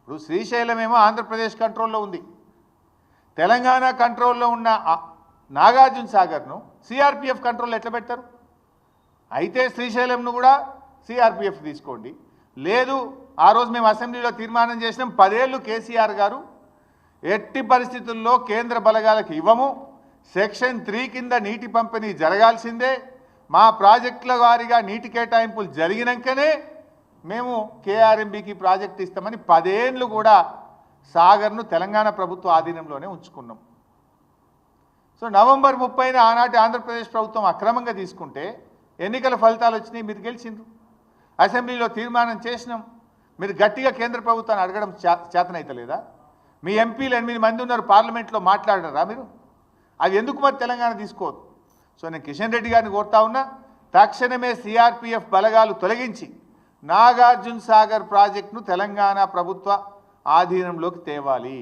ఇప్పుడు శ్రీశైలం ఏమో ఆంధ్రప్రదేశ్ కంట్రోల్లో ఉంది, తెలంగాణ కంట్రోల్లో ఉన్న నాగార్జున సాగర్ను సిఆర్పిఎఫ్ కంట్రోల్లో ఎట్లా పెట్టారు? అయితే శ్రీశైలంను కూడా సిఆర్పిఎఫ్ తీసుకోండి. లేదు, ఆ రోజు మేము అసెంబ్లీలో తీర్మానం చేసినాం, 10 ఏళ్ళు కేసీఆర్ గారు ఎట్టి పరిస్థితుల్లో కేంద్ర బలగాలకు ఇవ్వము, సెక్షన్ 3 కింద నీటి పంపిణీ జరగాల్సిందే, మా ప్రాజెక్టుల వారీగా నీటి కేటాయింపులు జరిగినాకనే మేము కేఆర్ఎంబీకి ప్రాజెక్ట్ ఇస్తామని 10 ఏళ్ళు కూడా సాగర్ను తెలంగాణ ప్రభుత్వ ఆధీనంలోనే ఉంచుకున్నాం. సో నవంబర్ 30న ఆనాటి ఆంధ్రప్రదేశ్ ప్రభుత్వం అక్రమంగా తీసుకుంటే ఎన్నికల ఫలితాలు వచ్చినాయి, మీరు గెలిచిండ్రు, అసెంబ్లీలో తీర్మానం చేసినాం. మీరు గట్టిగా కేంద్ర ప్రభుత్వాన్ని అడగడం చేతనైతలేదా? మీ ఎంపీలు 8 మంది ఉన్నారు, పార్లమెంట్లో మాట్లాడరా మీరు? అవి ఎందుకు మరి తెలంగాణ తీసుకోవద్దు? సో నేను కిషన్ రెడ్డి గారిని కోరుతా ఉన్నా, తక్షణమే సిఆర్పిఎఫ్ బలగాలు తొలగించి నాగార్జున సాగర్ ప్రాజెక్టును తెలంగాణ ప్రభుత్వ ఆధీనంలోకి తేవాలి.